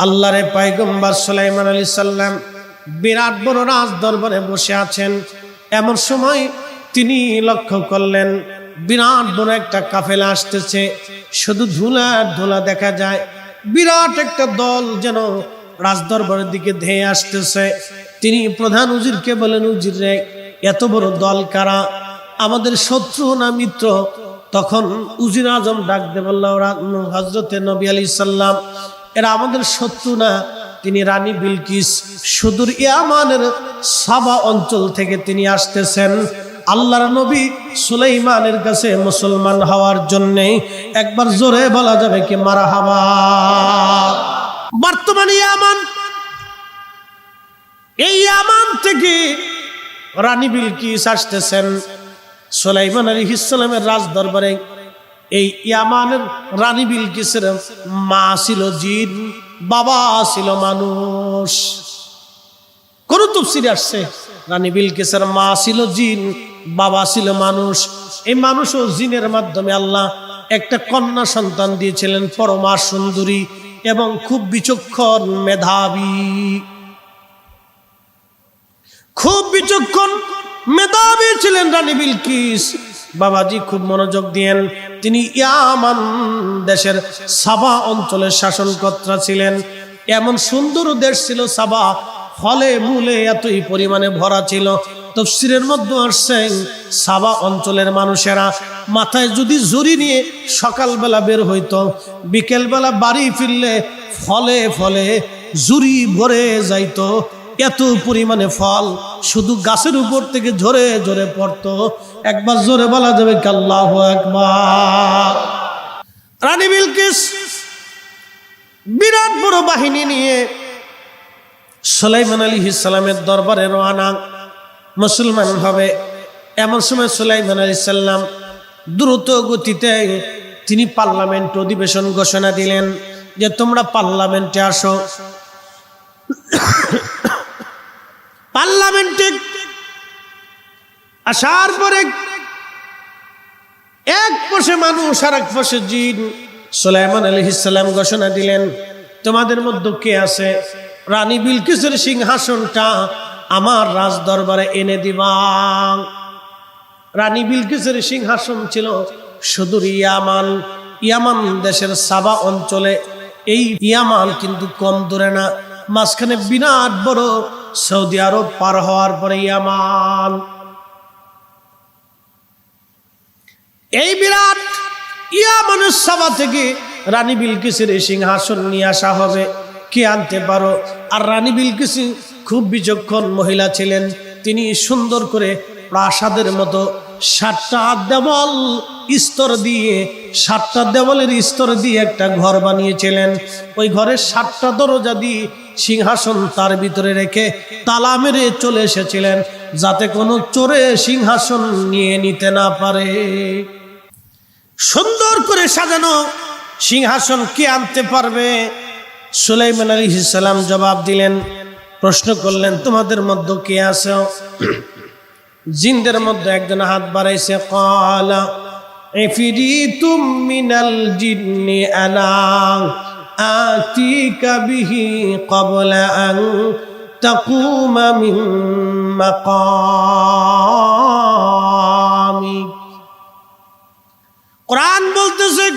আল্লাহর পয়গম্বর সুলাইমান আলাইহিস সালাম বিরাট বড় রাজ দরবারে বসে আছেন। এমন সময় তিনি লক্ষ্য করলেন বিরাট বড় একটা কাফেলা আসতেছে, শুধু ধুলা ধুলা দেখা যায়। বিরাট একটা দল যেন রাজদরবারের দিকে ধেয়ে আসতেছে। তিনি প্রধান উজিরকে বলেন, উজির রে, এত বড় দল কারা? আমাদের শত্রু না মিত্র? তখন উজির আজম ডাক দে বলল, হযরতে নবী আলাইহিস সালাম, এরা আমাদের শত্রু না। তিনি রানী বিলকিস সুদূর ইয়ামানের সাবা অঞ্চল থেকে তিনি আসতেছেন আল্লাহর নবী সুলাইমানের কাছে মুসলমান হওয়ার জন্য। একবার জোরে বলা যাবে কি মারহাবা। বর্তমানে ইয়ামান, এই ইয়ামান থেকে রানী বিলকিস আসতেছেন সুলাইমান আলাইহিস সালামের রাজ দরবারে। এই ইয়ামানের রানী বিলকিসের মা ছিল জিন, বাবা ছিল মানুষ। কোন তাফসীরে আসছে রানী বিলকিসের মা ছিল জিন, বাবা ছিল মানুষ। এই মানুষ ও জিনের মাধ্যমে আল্লাহ একটা কন্যা সন্তান দিয়েছিলেন, পরমা সুন্দরী এবং খুব বিচক্ষণ মেধাবী। খুব বিচক্ষণ মেধাবী ছিলেন রানী বিলকিস। বাবাজি খুব মনোযোগ দিয়েন। তিনি ইয়ামান দেশের সাবা অঞ্চলের শাসনকর্তা ছিলেন। এমন সুন্দর দেশ ছিল সাবা, ফলে মূলে এতই পরিমাণে ভরা ছিল। তাফসীরের মধ্যে আসছেন সাবা অঞ্চলের মানুষেরা মাথায় যদি ঝুড়ি নিয়ে সকালবেলা বের হইতো, বিকেলবেলা বাড়ি ফিরলে ফলে ফলে ঝুড়ি ভরে যাইতো। এত পরিমাণে ফল শুধু গাছের উপর থেকে ঝরে ঝরে পড়তো। একবার জোরে বলা যাবে কি আল্লাহু আকবার। রানী বিলকিস বিরাট বড় বাহিনী নিয়ে সুলাইমান আলাইহিস সালামের দরবারে রওনা, মুসলমান হবে। এমন সময় সুলাইমান আলাইহিস সালাম দ্রুত গতিতে তিনি পার্লামেন্ট অধিবেশন ঘোষণা দিলেন যে তোমরা পার্লামেন্টে আসো। পার্লামেন্টে আসার পরে এক পাশে মানুষ আর এক পাশে জিন। সুলাইমান আলাইহিস সালাম ঘোষণা দিলেন, তোমাদের মধ্যে কে আছে রানী বিলকিসের সিংহাসনটা আমার রাজ দরবারে এনে দিবা? রানী বিলকিসের সিংহাসন ছিল সুদূর ইয়ামান, ইয়ামান দেশের সাবা অঞ্চলে। এই ইয়ামান কিন্তু কম দূরে না, মাঝখানে বিরাট বড় সৌদি আরব পার হওয়ার পরে ইয়ামান। এই বিরাট ইয়ামানের সাবা থেকে রানী বিলকিসের সিংহাসন নিয়ে আসা হবে। কে আনতে পারো? আর রানী বিলকিস খুব বিচক্ষণ মহিলা ছিলেন। তিনি সুন্দর করে প্রাসাদের মতো 7টা দেওয়াল স্তর দিয়ে, 7টা দেওয়ালের স্তর দিয়ে একটা ঘর বানিয়েছিলেন। ওই ঘরের 7টা দরজা দিয়ে সিংহাসন তার ভিতরে রেখে তালা মেরে চলে এসেছিলেন, যাতে কোনো চোরে সিংহাসন নিয়ে নিতে না পারে। সুন্দর করে সাজানো সিংহাসন কে আনতে পারবে? সুলাইমান আলাইহিস সালাম জবাব দিলেন, প্রশ্ন করলেন, তোমাদের মধ্যে কে আছে? জিনদের মধ্যে একজন হাত বাড়াইছে। ক্বালা ইফরিতুম মিনাল জিন্নি আনা আতিকা বিহি ক্বাবলা আন তাকুমা মিন মাকামি। কোরআন বলতেছে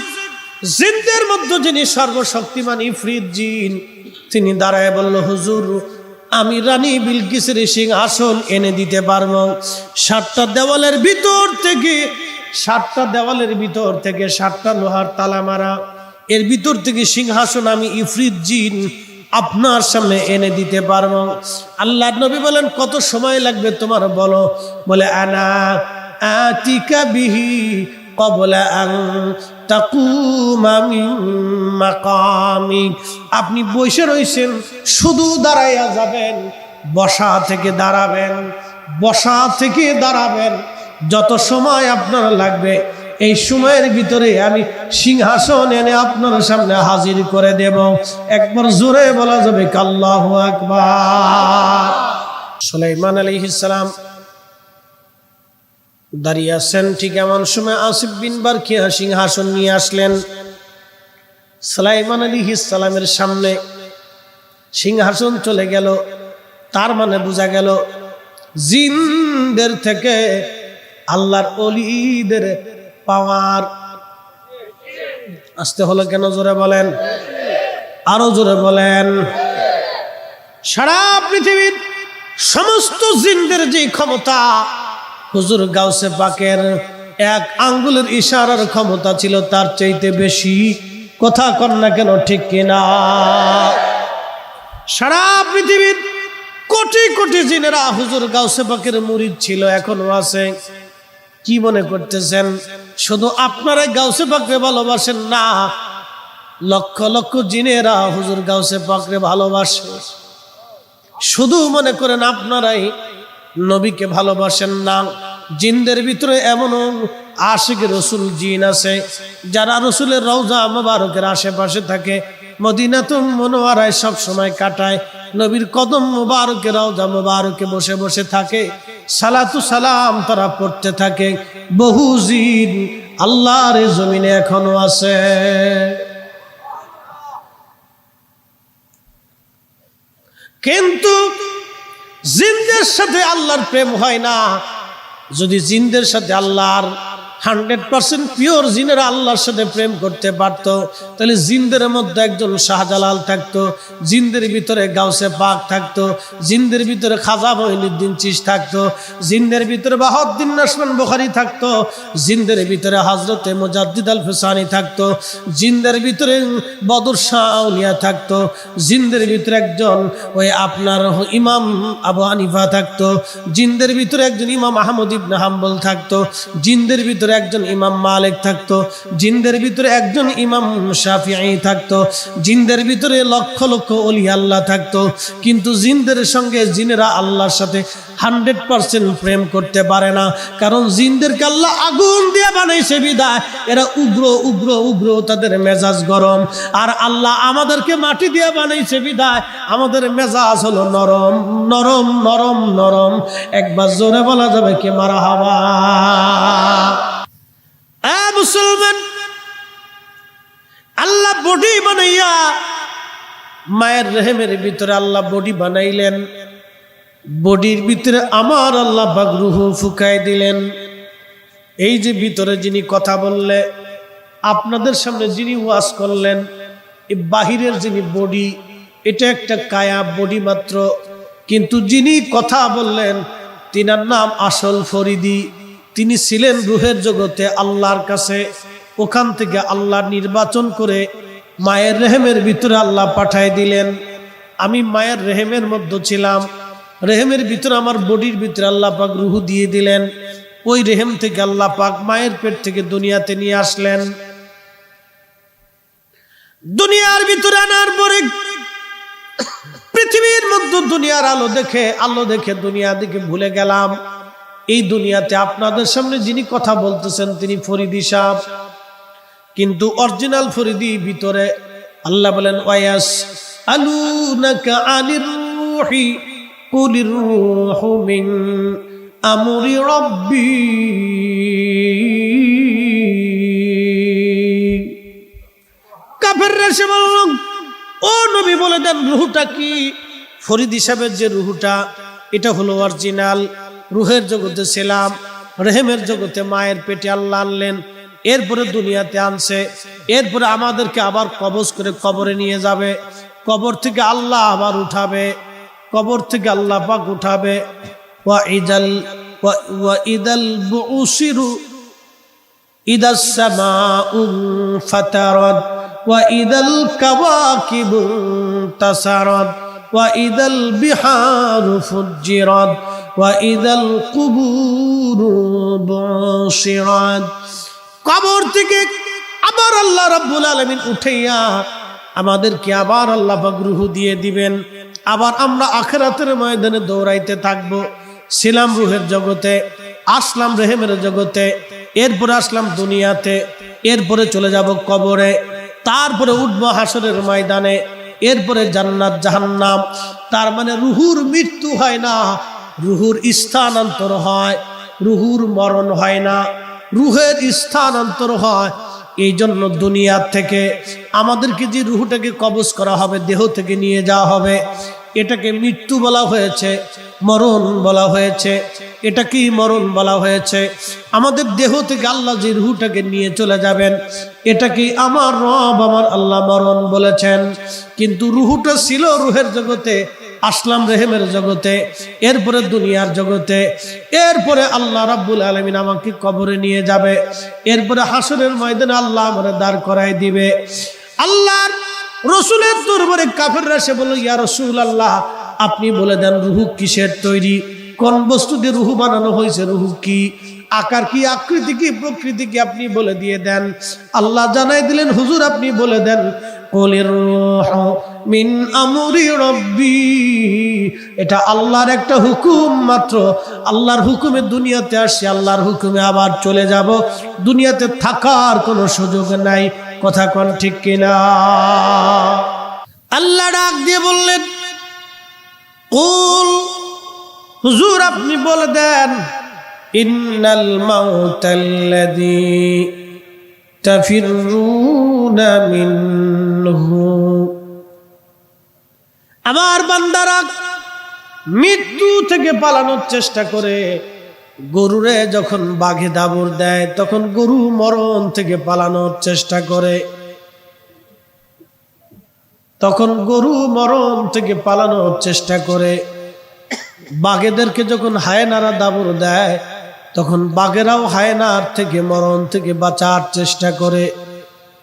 জিনদের মধ্যে যিনি সর্বশক্তিমান ইফরিত জিন, তিনি দাঁড়ায় বলল, হুজুর আমি রানী বিলকিসের সিংহাসন এনে দিতে পারবো। 7টা দেওয়ালের ভিতর থেকে 7টা লোহার তালা মারা, এর ভিতর থেকে সিংহাসন আমি ইফরিত জিন আপনার সামনে এনে দিতে পারবো। আল্লাহর নবী বলেন, কত সময় লাগবে তোমার বলো? বলে আনা আতিকা বিহি ক্বাবলা আন তাকুমা মিন মাকামি। আপনি বসে রইছেন, শুধু দাঁড়াইয়া যাবেন, বসা থেকে দাঁড়াবেন, বসা থেকে দাঁড়াবেন, যত সময় আপনার লাগবে এই সময়ের ভিতরে আমি সিংহাসন এনে আপনার সামনে হাজির করে দেব। একবার জোরে বলা যাবে আল্লাহু আকবার। সুলাইমান আলাইহিস সালাম দাঁড়িয়ে আছেন। ঠিক এমন সময় আসিফ বিন বারকিয়া সিংহাসন নিয়ে আসলেন। সুলাইমান আলাইহিস সালামের সামনে সিংহাসন চলে গেল। তার মানে বোঝা গেল জিনদের থেকে আল্লাহর ওলিদের পাওয়ার আসতে হলো কেন? জোরে বলেন, আরো জোরে বলেন। সারা পৃথিবীর সমস্ত জিনদের যে ক্ষমতা হুজুর গাউসে পাকের এক আঙ্গুলের ইশারার ক্ষমতা ছিল তার চাইতে বেশি। কথা কন না কেন, ঠিক কিনা? সারা পৃথিবীর কোটি কোটি জিনেরা হুজুর গাউসে পাকের মুরিদ ছিল, এখনো আছে। কি মনে করতেছেন শুধু আপনারা গাউসে পাকরে ভালোবাসেন? না, লক্ষ লক্ষ জিনেরা হুজুর গাউসে পাকরে ভালোবাসে। শুধু মনে করেন আপনারাই নবীকে ভালোবাসেন না। জিনদের ভিতরে এমন আশিক রসুল জিন আছে যারা রসুলের রওজা মুবারকের আশেপাশে থাকে, মদিনাতুল মুনওয়ারায় সব সময় কাটায়, নবীর কদম মুবারকে রওজা মুবারকে বসে বসে থাকে, সালাতু সালাম তারা পড়তে থাকে। বহু জিন আল্লাহর জমিনে এখনো আছে। কিন্তু জিনদের সাথে আল্লাহর প্রেম হয় না। যদি জিনদের সাথে আল্লাহর 100% পিওর জিনেরা আল্লাহর সাথে প্রেম করতে পারত, তাহলে জিনদের মধ্যে একজন শাহজালাল থাকতো, জিনদের ভিতরে গাউসে পাক থাকতো, জিনদের ভিতরে খাজা মঈনুদ্দিন চিশ থাকতো, জিনদের ভিতরে বাহাউদ্দিন নাসমান বুখারী থাকতো, জিনদের ভিতরে হযরতে মুজাদ্দিদ আল ফিসানি থাকতো, জিনদের ভিতরে বদর শাহ আউলিয়া থাকতো, জিনদের ভিতরে একজন ওই আপনার ইমাম আবু হানিফা থাকতো, জিনদের ভিতরে একজন ইমাম আহমদ ইবনে হাম্বল থাকতো, জিনদের ভিতরে একজন ইমাম মালিক থাকতো, জিনদের ভিতরে একজন ইমাম শাফিঈ থাকতো, জিনদের ভিতরে লক্ষ লক্ষ ওলি আল্লাহ থাকতো। কিন্তু জিনদের সঙ্গে জিনেরা আল্লাহর সাথে 100% প্রেম করতে পারে না, কারণ জিনদেরকে আল্লাহ আগুন দিয়ে বানাইছে বিদায় এরা উগ্র উগ্র উগ্র, তাদের মেজাজ গরম। আর আল্লাহ আমাদেরকে মাটি দিয়ে বানাইছে বিদায় আমাদের মেজাজ হলো নরম নরম নরম নরম। একবার জোরে বলা যাবে কি মারহাবা? মুসলমান, আল্লাহ বডি বানাইয়া মায়ের রেহেমের ভিতরে আল্লাহ বডি বানাইলেন, বডির ভিতরে আমার আল্লাহ পাক রূহ ফুকায় দিলেন। এই যে ভিতরে যিনি কথা বললে, আপনাদের সামনে যিনি ওয়াজ করলেন, এই বাহিরের যিনি বডি, এটা একটা কায়া বডি মাত্র, কিন্তু যিনি কথা বললেন তিনার নাম আসল ফরিদি। তিনি ছিলেন রুহের জগতে আল্লাহর কাছে, ওখান থেকে আল্লাহ নির্বাচন করে মায়ের রেহেমের ভিতরে আল্লাহ পাঠায় দিলেন। আমি মায়ের রেহেমের মধ্যে ছিলাম, রেহেমের ভিতরে আমার বডির ভিতরে আল্লাহ পাক রুহ দিয়ে দিলেন। ওই রেহেম থেকে আল্লাহ পাক মায়ের পেট থেকে দুনিয়াতে নিয়ে আসলেন। দুনিয়ার ভিতরে আনার পরে পৃথিবীর মধ্যে দুনিয়ার আলো দেখে দুনিয়া দিকে ভুলে গেলাম। এই দুনিয়াতে আপনাদের সামনে যিনি কথা বলতেছেন তিনি ফরিদি সাহেব, কিন্তু অরিজিনাল ফরিদি ভিতরে। আল্লাহ বলেন ওয়ায়াস আলুনাকা আনির রূহি কুলির রূহু মিন আমরি রাব্বি। কাফেররা সে বলল, ও নবী বলে দেন রূহটা কি? ফরিদি সাহেবের যে রূহটা, এটা হলো অরিজিনাল। রুহের জগতে ছিলাম, রেহেমের জগতে মায়ের পেটে আল্লাহ আনলেন, এরপরে দুনিয়াতে আনছে, এরপরে আমাদেরকে আবার কবজ করে কবরে নিয়ে যাবে, কবর থেকে আল্লাহ আবার উঠাবে, কবর থেকে আল্লাহ পাক উঠাবে। ওয়া ইদাল বুউসিরু ইদাস সামাউ ফাতারাত ওয়া ইদাল কাওয়াকিবু তাসারাত ওয়া ইদাল বিহারু ফুজ্জিরাত ওয়া ইদাল কুবুরু বুশিরাত। কবর থেকে আবার আল্লাহ রাব্বুল আলামিন উঠাইয়া আমাদেরকে আবার আল্লাহ পাক রূহ দিয়ে দিবেন। আবার আমরা আখিরাতের ময়দানে দৌড়াইতে থাকব। ছিলাম রুহের জগতে, আসলাম রেহেমের জগতে, এরপরে আসলাম দুনিয়াতে, এরপরে চলে যাব কবরে, তারপরে উঠবো হাসরের ময়দানে, এরপরে জান্নাত জাহান্নাম। তার মানে রুহুর মৃত্যু হয় না, রুহুর স্থানান্তর হয়, রুহুর মরণ হয় না, রুহের স্থানান্তর হয়। এই জন্য দুনিয়া থেকে আমাদেরকে যে রুহটাকে কবজ করা হবে, দেহ থেকে নিয়ে যাওয়া হবে, এটাকে মৃত্যু বলা হয়েছে, মরণ বলা হয়েছে। এটা কি মরণ বলা হয়েছে? আমাদের দেহ থেকে আল্লাহ যে রুহটাকে নিয়ে চলে যাবেন, এটা কি আমার রব আমার আল্লাহ মরণ বলেছেন। কিন্তু রুহটা ছিল রুহের জগতে, আসলাম রেহেমের জগতে, এরপরে দুনিয়ার জগতে, এরপরে আল্লাহ রাব্বুল আলামিন আমাকে কবরে নিয়ে যাবে, এরপরে হাসরের ময়দানে আল্লাহ আমারে দাঁড় করাই দিবে। আল্লাহর রাসূলের দরবারে কাফেররা এসে বলল, ইয়া রাসূলুল্লাহ, আপনি বলে দেন রুহ কিসের তৈরি, কোন বস্তু দিয়ে রুহ বানানো হয়েছে, রুহ কি, আকার কি, আকৃতি কি, প্রকৃতি কি, আপনি বলে দিয়ে দেন। আল্লাহ জানাই দিলেন, হুজুর আপনি বলে দেন, কুলির রূহু মিন আমরি রাব্বি, এটা আল্লাহর একটা হুকুম মাত্র। আল্লাহর হুকুমে দুনিয়াতে আসি, আল্লাহর হুকুমে আবার চলে যাব, দুনিয়াতে থাকার কোনো সুযোগ নাই। কথা কোন ঠিক কিনা? আল্লাহ ডাক দিয়ে বললেন, কুল, হুজুর আপনি বলে দেন, ইন্নাল মাউতাল্লাযী তাফিরুনা মিনহু, আমার বান্দারা মৃত্যু থেকে পালানোর চেষ্টা করে। গরুরে যখন বাঘে দাবড় দেয়, তখন গরু মরণ থেকে পালানোর চেষ্টা করে, তখন গরু মরণ থেকে পালানোর চেষ্টা করে। বাঘেদেরকে যখন হায়নারা দাবড় দেয়, তখন বাঘেরাও হায়নার থেকে মরণ থেকে বাঁচার চেষ্টা করে।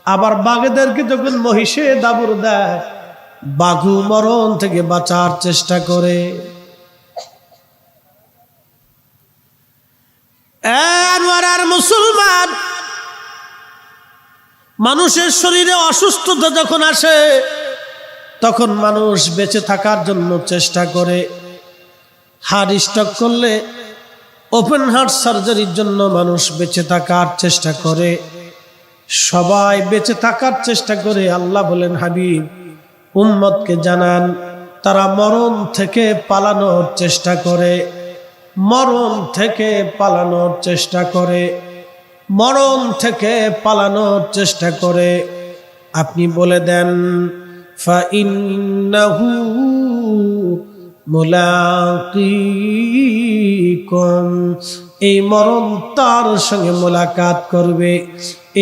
আবার বাঘেদেরকে যখন মহিষে দাবড় দেয়, বাঘু মরণ থেকে বাঁচার চেষ্টা করে। আর মুসলমান, মানুষের শরীরে অসুস্থতা যখন আসে, তখন মানুষ বেঁচে থাকার জন্য চেষ্টা করে। হার্ট স্ট্রোক করলে ওপেন হার্ট সার্জারির জন্য মানুষ বেঁচে থাকার চেষ্টা করে। সবাই বেঁচে থাকার চেষ্টা করে। আল্লাহ বলেন, হাবিব উম্মতকে জানান, তারা মরণ থেকে পালানোর চেষ্টা করে, মরণ থেকে পালানোর চেষ্টা করে, মরণ থেকে পালানোর চেষ্টা করে। আপনি বলে দেন, ফাইন্নাহু মুলাকিকুম, এই মরণ তার সঙ্গে মোলাকাত করবে,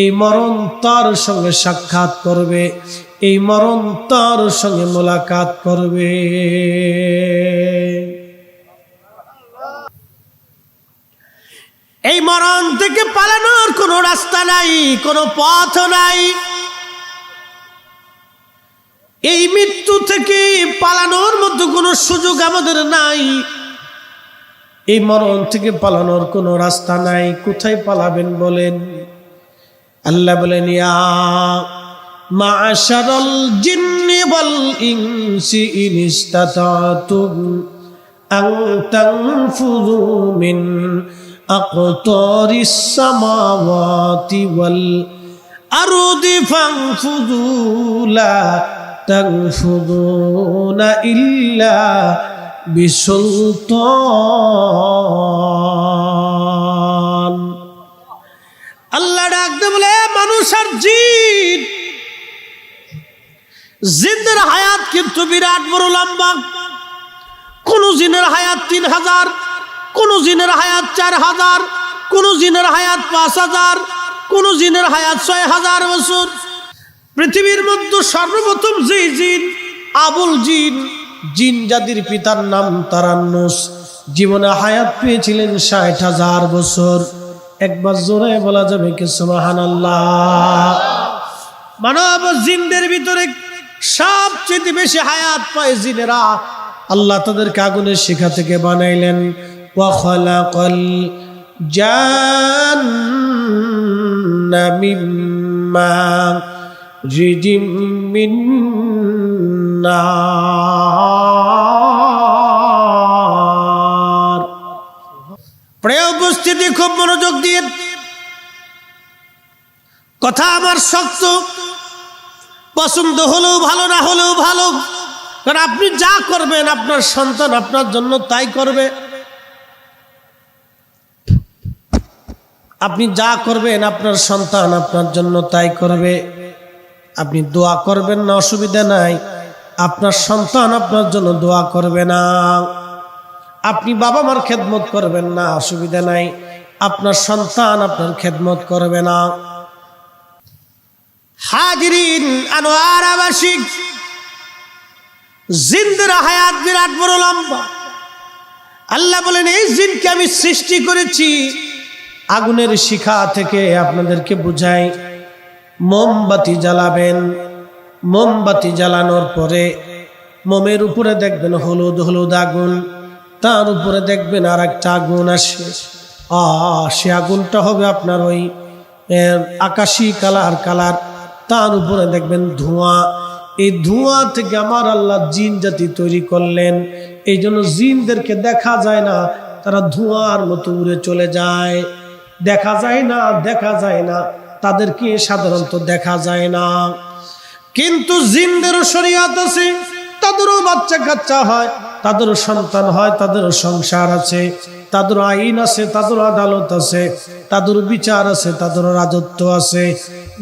এই মরণ তার সঙ্গে সাক্ষাৎ করবে, এই মরণ তার সঙ্গে মোলাকাত করবে। এই মরণ থেকে পালানোর কোনো রাস্তা নাই, কোনো পথ নাই। এই মৃত্যু থেকে পালানোর মতো কোনো সুযোগ আমাদের নাই। এই মরণ থেকে পালানোর কোনো রাস্তা নাই। কোথায় পালাবেন বলেন? আল্লাহ বলেন, ইয়া মা'শারাল জিন্নি ওয়াল ইনসি ইন ইসতাতাতুম আন তানফুযু মিন আকতারিস সামাওয়াতি ওয়াল আরদি ফানফুযু লা তানফুযুনা ইল্লা বিসুলতান। আল্লাহ ডাকতে বলে, মানুষ আর জিন, জিনদের হায়াত কিন্তু বিরাট বড় লম্বা। কোন জিনের হায়াত 3000, কোন জিনের হায়াত 4000, কোন জিনের হায়াত 5000, কোন জিনের হায়াত 6000 বছর। পৃথিবীর মধ্যে সর্বপ্রথম যে জিন, আবুল জিন, জিন জাতির পিতার নাম তারান্নুস, জীবনে হায়াত পেয়েছিলেন 60,000 বছর। একবার জোরে বলা যাবে কি সুবহানাল্লাহ? মানব জিনদের ভিতরে সবচেয়ে বেশি হায়াত পায় জিনেরা। আল্লাহ তাদেরকে আগুনের শিখা থেকে বানাইলেন। ওয়া খালাকাল জান্না মিম্মা রিজিম মিন নার। প্রিয় উপস্থিতি, খুব মনোযোগ দিয়ে কথা আমার শক্ত, পছন্দ হলেও ভালো, না হলেও ভালো। কারণ আপনি যা করবেন আপনার সন্তান আপনার জন্য তাই করবে। আপনি যা করবেন আপনার সন্তান আপনার জন্য তাই করবে। আপনি দোয়া করবেন না, অসুবিধা নাই, আপনার সন্তান আপনার জন্য দোয়া করবে না। আপনি বাবা মার খেদমত করবেন না, অসুবিধা নাই, আপনার সন্তান আপনার খেদমত করবে না। হাজিরিন আনোয়ার আবাসিক, জিনদের হায়াত বিরাট বড় লম্বা। আল্লাহ বলেন এই জিনকে আমি সৃষ্টি করেছি আগুনের শিখা থেকে। আপনাদেরকে বুঝাই, মোমবাতি জ্বালাবেন, মোমবাতি জ্বালানোর পরে মোমের উপরে দেখবেন হলুদ হলুদ আগুন, তার উপরে দেখবেন আর একটা আগুন আসে। সে আগুনটা হবে আপনার ওই আকাশি কালার, তার উপরে দেখবেন ধোঁয়া। এই ধোঁয়া থেকে আমার আল্লাহ জিন জাতি তৈরি করলেন। এই জন্য জিনদেরকে দেখা যায় না, তারা ধোঁয়ার মতো উড়ে চলে যায়। দেখা যায় না, তাদেরকে সাধারণত দেখা যায় না। কিন্তু জিনদেরও শরীয়ত আছে, তাদেরও বাচ্চা কাচ্চা হয়, তাদেরও সন্তান হয়, তাদেরও সংসার আছে, তাদেরও আইন আছে, তাদেরও আদালত আছে, তাদেরও বিচার আছে, তাদেরও রাজত্ব আছে।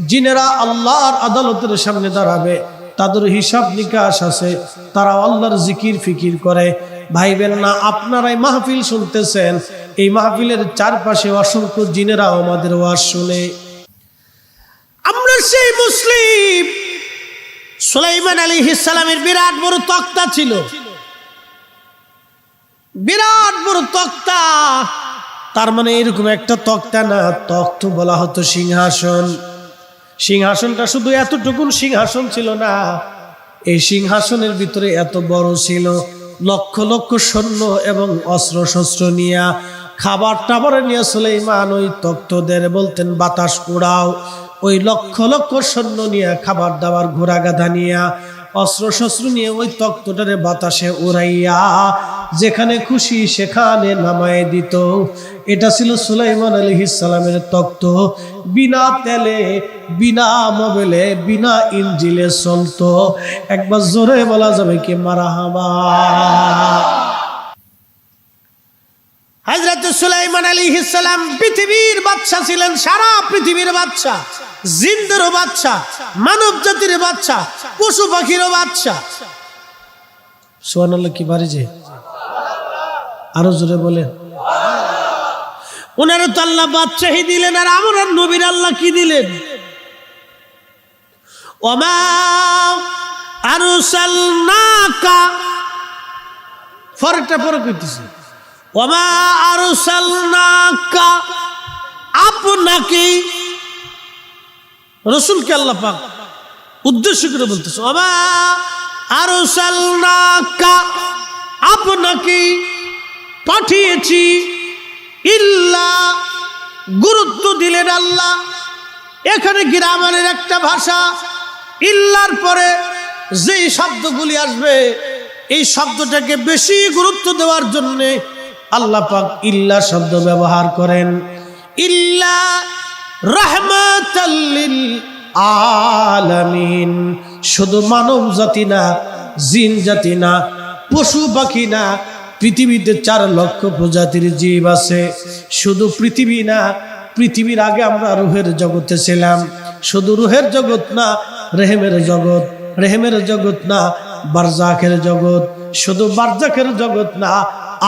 জিনেরা আল্লাহর আদালতের সামনে দাঁড়াবে, তাদের হিসাব নিকাশ আছে, তারা আল্লাহর জিকির ফিকির করে। ভাইবেন না আপনারাই মাহফিল শুনতেছেন, এই মাহফিলের চারপাশে অসংখ্য জিনেরাও আমাদের ওয়াজ শুনে। আমরা সেই মুসলিম। সুলাইমান আলাইহিস সালামের বিরাট বড় তক্তা ছিল, বিরাট বড় তক্তা। তার মানে এরকম একটা তক্তা না, তখ্ত বলা হতো সিংহাসন। সিংহাসনটা শুধু এতটুকুন সিংহাসন ছিল না, এই সিংহাসনের ভিতরে এত বড় ছিল, লক্ষ লক্ষ সৈন্য এবং অস্ত্র শস্ত্র নিয়ে, খাবার টাবারে নিয়ে সুলাইমান ওই তখ্তদের বলতেন বাতাস উড়াও। ওই লক্ষ লক্ষ সৈন্য নিয়ে, খাবার দাবার ঘোড়া গাধা নিয়ে, অস্ত্র শস্ত্র নিয়ে ওই তখ্তটারে বাতাসে উড়াইয়া যেখানে খুশি সেখানে নামায় দিত। এটা ছিল সুলাইমান আলাইহিস সালামের তখ্ত। বিনা তেলে, বিনা মোবাইলে, বিনা ইঞ্জিলে চলতো। একবার জোরে বলা যাবে কি মারহাবা। হযরত সুলাইমান আলাইহিস সালাম পৃথিবীর বাদশা ছিলেন, সারা পৃথিবীর বাদশা, জিনদেরও বাদশা, মানব জাতির বাদশা, পশু পাখিরও বাদশা। সুবহানাল্লাহ কি বাড়ি যে, আরো জোরে বলেন। ওনারা তো আল্লাহ বাদশাহী দিলেন, আর আমরা নবীর আল্লাহ কি দিলেন? ওমা আরসালনাকা, ফরকটা পরে কইতেছি। ওমা আরসালনাকা, আপনাকে রাসূলকে আল্লাহ পাক উদ্দেশ্য করে বলতেছে, ওমা আরসালনাকা, আপনাকে পাঠিয়েছি, ইল্লা, গুরুত্ব দিলেন আল্লাহ। এখানে গ্রামারের একটা ভাষা, ইল্লার পরে যেই শব্দগুলি আসবে এই শব্দটাকে বেশি গুরুত্ব দেওয়ার জন্য আল্লাহ পাক ইল্লা শব্দ ব্যবহার করেন। ইল্লা রাহমাতাল লিল আলামিন, শুধু মানব জাতি না, জিন জাতি না, পশু পাখি না, পৃথিবীতে 4 লক্ষ প্রজাতির জীব আছে। শুধু পৃথিবী না, পৃথিবীর আগে আমরা রুহের জগতে ছিলাম। শুধু রুহের জগৎ না, রেহেমের জগৎ, রেহেমের জগৎ না, বারজাখের জগৎ, শুধু বারজাখের জগৎ না,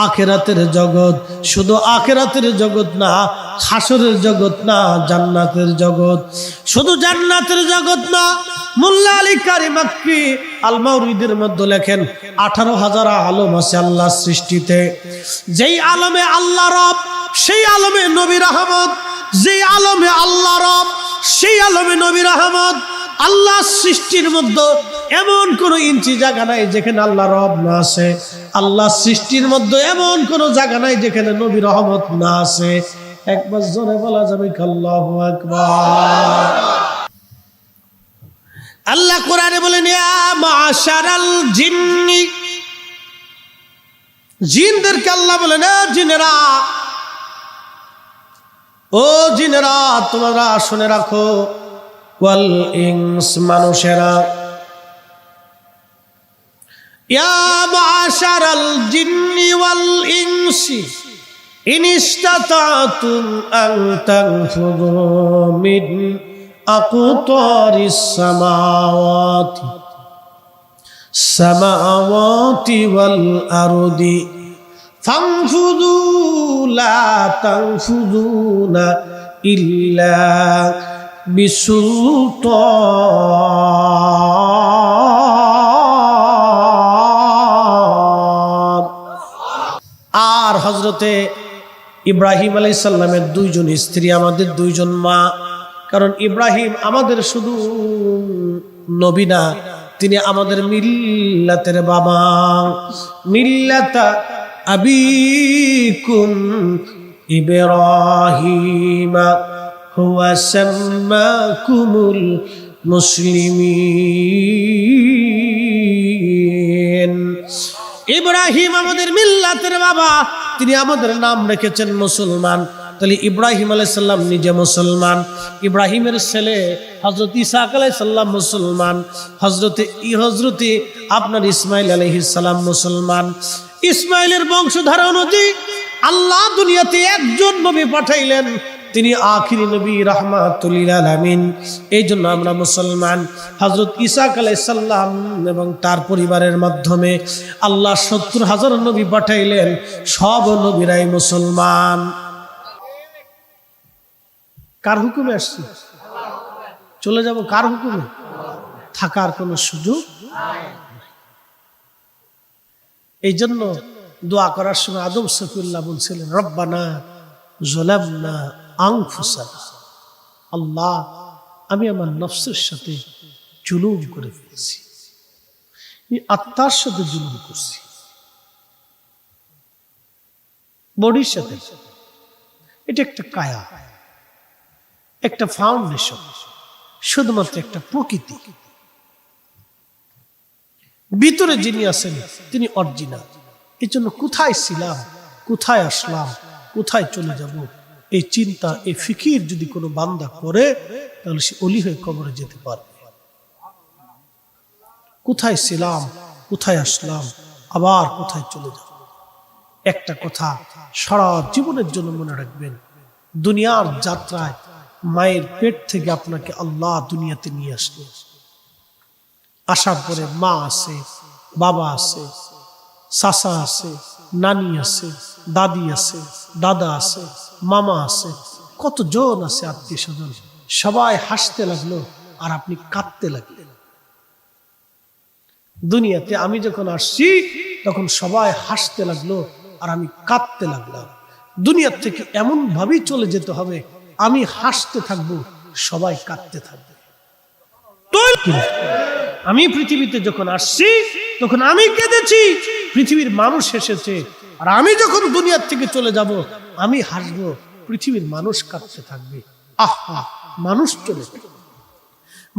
আখিরাতের জগৎ, শুধু আখিরাতের জগৎ না, হাসরের জগৎ না, জান্নাতের জগৎ, শুধু জান্নাতের জগৎ না। মোল্লা আলী কারি মাক্কি আল মাউরিদের মধ্যে লেখেন 18,000 আলম আছে আল্লাহর সৃষ্টিতে। যেই আলমে আল্লাহ রব, সেই আলমে নবী রহমত, যেই আলমে আল্লাহ রব, সেই আলমে নবী রহমত। আল্লাহ সৃষ্টির মধ্যে এমন কোন ইঞ্চি জায়গা নাই যেখানে আল্লাহ রব না আছে। আল্লাহ সৃষ্টির মধ্যে এমন কোন জায়গা নাই যেখানে নবী রহমত না আছে। একবার জোরে বলা যাবে আল্লাহু আকবার। আল্লাহ কোরআনে বলেন, ইয়া মাশারাল জিন্নি, জিনদেরকে আল্লাহ বলেন, জিনেরা, ও জিনেরা তোমরা শুনে রাখো, ওয়াল ইনস, মানুষেরা, ইয়া মাশারাল জিন্নি ওয়াল ইনসি, ইন ইসতাতাতুম আন তানফুযু মিন আকতারিস সামাওয়াতি ওয়াল আরদি ফানফুযু লা তানফুযুনা ইল্লা বিসুলতান। আর হযরতে ইব্রাহিম আলাইহিস সালামের দুইজন স্ত্রী, আমাদের দুইজন মা। কারণ ইব্রাহিম আমাদের শুধু নবী না, তিনি আমাদের মিল্লাতের বাবা। মিল্লাতা আবিকুম ইব্রাহিম হুয়া সাম্মাকুমুল মুসলিমিন। ইব্রাহিম আমাদের মিল্লাতের বাবা, তিনি আমাদের নাম রেখেছেন মুসলমান। তাহলে ইব্রাহিম আলাইহিস সালাম নিজে মুসলমান, ইব্রাহিমের ছেলে হযরত ইসহাক আলাইহিস সালাম মুসলমান, হযরতে আপনার ইসমাইল আলাইহিস সালাম মুসলমান। ইসমাইলের বংশধারা অনুযায়ী আল্লাহ দুনিয়াতে একজন নবী পাঠাইলেন, তিনি আখিরি নবী রাহমাতুল লিল আলামিন। এই জন্য আমরা মুসলমান। হযরত ইসহাক আলাইহিস সালাম এবং তার পরিবারের মাধ্যমে আল্লাহ ৭০,০০০ নবী পাঠাইলেন, সব নবীরাই মুসলমান। কার হুকুমে আসছি? চলে যাব কার হুকুমে? থাকার কোনো সুযোগ নাই। এই জন্য দোয়া করার সময় আদম সফিউল্লাহ বলছিলেন, রব্বানা যালামনা আনফুসানা, আল্লাহ আমি আমার নফসের সাথে জুলুম করে ফেলেছি, আত্মার সাথে জুলুম করছি, বডির সাথে। এটা একটা কায়া, একটা ফাউন্ডেশন, শুধুমাত্র একটা প্রকৃতি। ভিতরে যিনি আছেন তিনি অরিজিনাল। এই জন্য কোথায় ছিলাম, কোথায় আসলাম, কোথায় চলে যাব, এই চিন্তা, এই ফিকির যদি কোনো বান্দা করে, তাহলে সে ওলি হয়ে কবরে যেতে পারবে। কোথায় ছিলাম, কোথায় আসলাম, আবার কোথায় চলে যাব। একটা কথা সারা জীবনের জন্য মনে রাখবেন, দুনিয়ার যাত্রায় মায়ের পেট থেকে আপনাকে আল্লাহ দুনিয়াতে নিয়ে আসলো। আসার পরে মা আছে, বাবা আছে, চাচা আছে, নানি আছে, দাদি আছে, দাদা আছে, মামা আছে, কতজন আছে আত্মীয় স্বজন। সবাই হাসতে লাগলো আর আপনি কাঁদতে লাগলেন। দুনিয়াতে আমি যখন আসছি তখন সবাই হাসতে লাগলো আর আমি কাঁদতে লাগলাম। দুনিয়ার থেকে এমন ভাবেই চলে যেতে হবে, আমি হাসতে থাকবো, সবাই কাঁদতে থাকবে। আমি পৃথিবীতে যখন আসছি তখন আমি কেঁদেছি, পৃথিবীর মানুষ হেসেছে। আর আমি যখন দুনিয়ার থেকে চলে যাব, আমি হাসবো, পৃথিবীর মানুষ কাঁদতে থাকবে। আহা, মানুষ চলে গেল,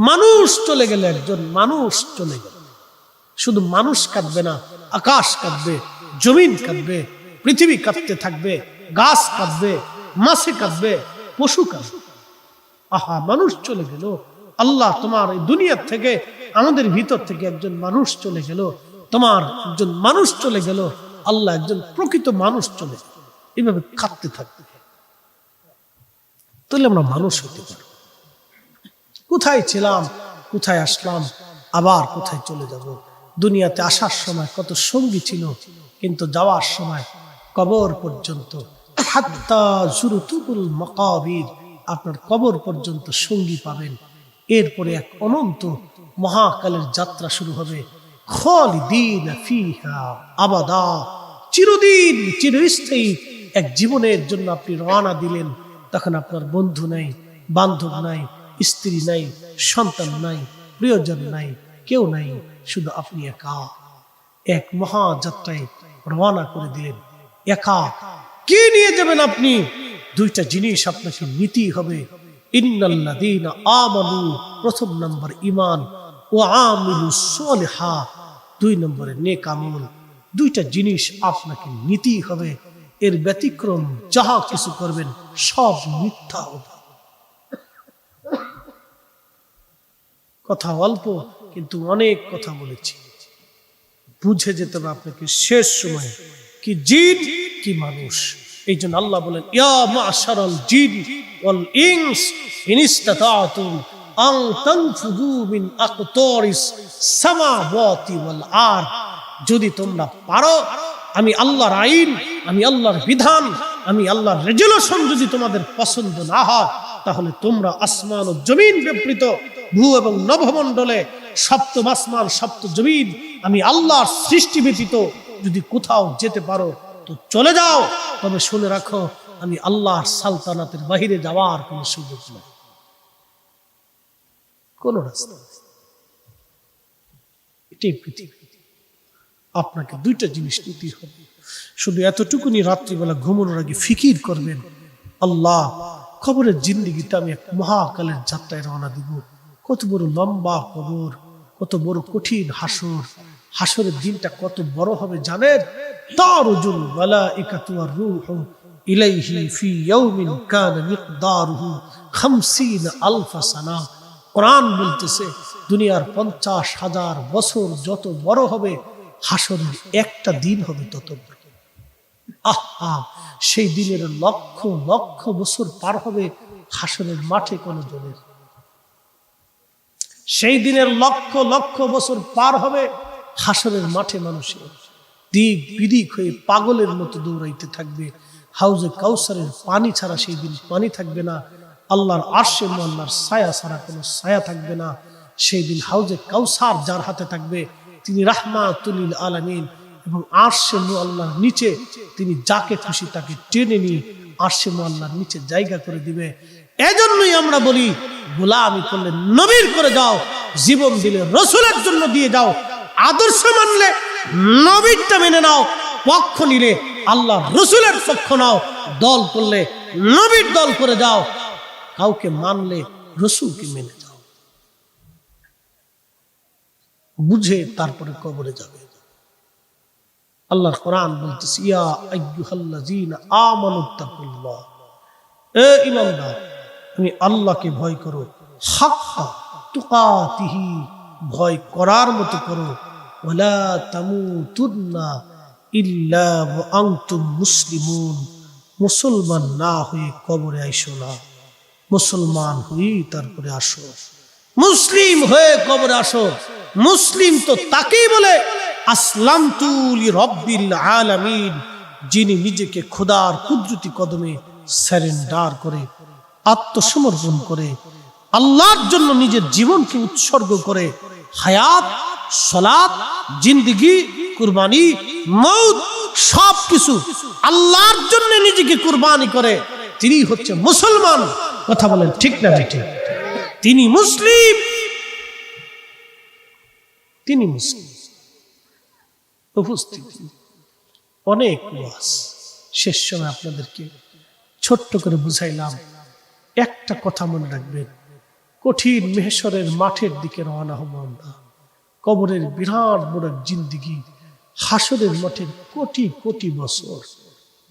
মানুষ চলে গেলে, একজন মানুষ চলে গেল। শুধু মানুষ কাঁদবে না, আকাশ কাঁদবে, জমিন কাঁদবে, পৃথিবী কাঁদতে থাকবে, গাছ কাঁদবে, মাছে কাঁদবে, পশু কাঁদবে। আহা, মানুষ চলে গেল। আল্লাহ, তোমার এই দুনিয়ার থেকে, আমাদের ভিতর থেকে একজন মানুষ চলে গেল, তোমার একজন মানুষ চলে গেল, আল্লাহ একজন প্রকৃত মানুষ চলে গেল। এইভাবে কাঁদতে থাকবে, তাহলে আমরা মানুষ হতে পারব। কোথায় ছিলাম, কোথায় আসলাম, আবার কোথায় চলে যাব। দুনিয়াতে আসার সময় কত সঙ্গী ছিল, কিন্তু যাওয়ার সময় কবর পর্যন্ত, হাত্তা যুরতুল মাকাবির, আপনার কবর পর্যন্ত সঙ্গী পাবেন। এরপরে এক অনন্ত মহাকালের যাত্রা শুরু হবে। খালিদিন ফিহা আবাদা, চিরদিন, চিরস্থায়ী এক জীবনের জন্য আপনি রওনা দিলেন। তখন আপনার বন্ধু নাই, বান্ধব নাই, স্ত্রী নাই, সন্তান নাই, প্রিয়জন নাই, কেউ নাই, শুধু আপনি একা। এক মহাযাত্রায় রওনা করে দিলেন, একা। কি নিয়ে যাবেন আপনি? দুইটা জিনিস আপনাকে নিতেই হবে। ইন্নাল্লাযীনা আমানু, প্রথম নম্বর ঈমান, ওয়া আমিলুস সালিহাত, দুই নম্বরে নেক আমল। দুইটা জিনিস আপনাকে নিতেই হবে। এর ব্যতিক্রম যাহা কিছু করবেন সব মিথ্যা হবে। কথা অল্প, কিন্তু অনেক কথা বলেছি। বুঝে যেতে হবে আপনাকে শেষ সময়ে, কি জিন কি মানুষ। এই জন্য আল্লাহ বলেন ইয়া মাশারাল জিন ওয়াল ইনস ইন ইসতাতাতুম আন তানফুযু মিন আকতারিস সামাওয়াতি ওয়াল আরদ, যদি তোমরা পারো, আমি আল্লাহর আইন, আমি আল্লাহর বিধান, আমি আল্লাহর রেজুলেশন যদি তোমাদের পছন্দ না হয়, তাহলে তোমরা আসমান ও জমিন বিবৃত ভূ এবং নভমণ্ডলে সপ্তম আসমান সপ্ত জমিন আমি আল্লাহর সৃষ্টি ব্যতীত যদি কোথাও যেতে পারো তো চলে যাও, তবে শুনে রাখো আমি আল্লাহর সালতানাতের বাহিরে যাওয়ার কোনো সুযোগ নেই, কোন রাস্তা। এটাই পৃথিবী। আপনাকে দুইটা জিনিস নিতে হবে, শুধু এতটুকুনি রাত্রিবেলা ঘুমানোর আগে ফিকির করবেন, আল্লাহ কবরের জিন্দেগিতে আমি এক মহাকালের যাত্রায় রওনা দিব, কত বড় লম্বা কবর, কত বড় কঠিন হাসর, হাসরের দিনটা কত বড় হবে জানেন? তারুজুল মালাইকাতু ওয়ার রূহু ইলাইহি ফি ইয়াউমিন কানা মিকদারুহু 50,000 সানা। কোরআন বলতেছে দুনিয়ার 50,000 বছর যত বড় হবে, হাসরের একটা দিন হবে তত বড়। আহা, সেই দিনের লক্ষ লক্ষ বছর পার হবে হাসরের মাঠে কোন জনের, সেই দিনের লক্ষ লক্ষ বছর পার হবে হাসরের মাঠে মানুষের দিক বিদিক হয়ে পাগলের মতো দৌড়াইতে থাকবে। হাউজে কাউসারের পানি ছাড়া সেই দিন পানি থাকবে না, আল্লাহর আরশে মুআল্লার ছায়া ছাড়া কোনো ছায়া থাকবে না। সেই দিন হাউজে কাউসার যার হাতে থাকবে তিনি রাহমাতুল লিল আলামিন, এবং আরশে মুআল্লার নিচে তিনি যাকে খুশি তাকে টেনে নিয়ে আরশে মুআল্লার নিচে জায়গা করে দিবে। এজন্যই আমরা বলি গোলামি করলে নবীর করে যাও, জীবন দিলে রসুলের জন্য দিয়ে যাও, আদর্শ মানলে নবীরটা মেনে নাও, পক্ষ নিলে আল্লাহ রসুলের পক্ষ নাও, দল করলে নবীর দল করে যাও, কাউকে মানলে রসুলকে মেনে যাও, বুঝে তারপরে কবরে যাবে। আল্লাহর কোরআন বলতেছে ইয়া আইয়ুহাল্লাযীনা আমানুত্তাকুল্লাহ, এ ঈমানদার তুমি আল্লাহকে ভয় করো, হাক্কা তুকাতিহি, ভয় করার মতো করো, ওয়ালা তামুতুন্না ইল্লা ওয়া আনতুম মুসলিমুন, মুসলমান না হয়ে কবরে আইসো না, মুসলমান হই তারপরে আসো, মুসলিম হয়ে কবরে আসো। মুসলিম তো তাকেই বলে আসলামতু লিরাব্বিল আলামিন, যিনি নিজেকে খোদার কুদরতি কদমে সারেন্ডার করে, আত্মসমর্পণ করে, আল্লাহর জন্য নিজের জীবনকে উৎসর্গ করে, হায়াত, সালাত, জিন্দেগি, কুরবানি, মউত সবকিছু আল্লাহর জন্য নিজেকে কুরবানি করে, তিনি হচ্ছে মুসলমান। কথা বলেন ঠিক না ঠিক? তিনি মুসলিম, তিনি মুসলিম। উপস্থিতি অনেক ওয়াজ, শেষ সময় আপনাদেরকে ছোট্ট করে বুঝাইলাম। একটা কথা মনে রাখবেন, কঠিন মেহশরের মাঠের দিকে রওনা হব আমরা। কবরের বিরাট বড় জিন্দেগি, হাসরের মাঠের কোটি কোটি বছর,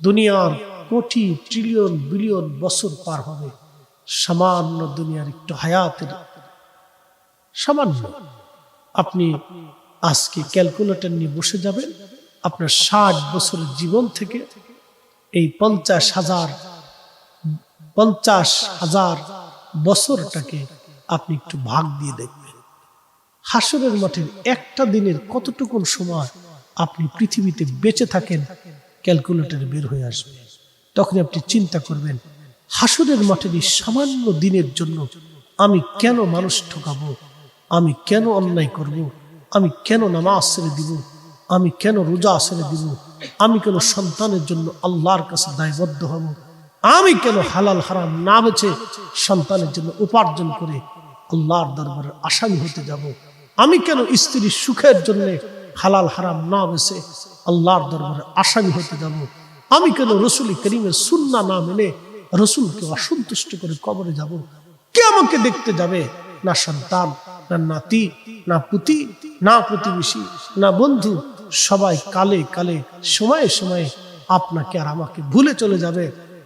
দুনিয়ার কোটি ট্রিলিয়ন বিলিয়ন বছর পার হবে সামান্য দুনিয়ার একটু হায়াতের সামান্য। আপনি আজকে ক্যালকুলেটর নিয়ে বসে যাবেন, আপনার 60 বছরের জীবন থেকে এই 50,000 বছরটাকে আপনি একটু ভাগ দিয়ে দেখবেন। হাসরের মাঠের একটা দিনের কতটুকুন সময় আপনি পৃথিবীতে বেঁচে থাকেন, ক্যালকুলেটরে বের হয়ে আসবে। তখন আপনি চিন্তা করবেন, হাসরের মাঠের এই সামান্য দিনের জন্য আমি কেন মানুষ ঠকাবো, আমি কেন অন্যায় করব, আমি কেন নামাজ ছেড়ে দিব, আমি কেন রোজা ছেড়ে দিব, আমি কেন সন্তানের জন্য আল্লাহর কাছে দায়বদ্ধ হব, আমি কেন হালাল হারাম না বেছে সন্তানের জন্য উপার্জন করে আল্লাহর দরবারে আসামি হতে যাব, আমি কেন স্ত্রীর সুখের জন্য হালাল হারাম না বেছে আল্লাহর দরবারে আসামি হতে যাব, আমি কেন রসুল করিমের সুন্নাহ না মেনে রসুলকে অসন্তুষ্ট করে কবরে যাব। কে আমাকে দেখতে যাবে? না সন্তান, না নাতি, না পুতি, না প্রতিবেশী, না বন্ধু, সবাই কালে কালে সময়ে সময়ে আপনাকে আর আমাকে ভুলে চলে যাবে,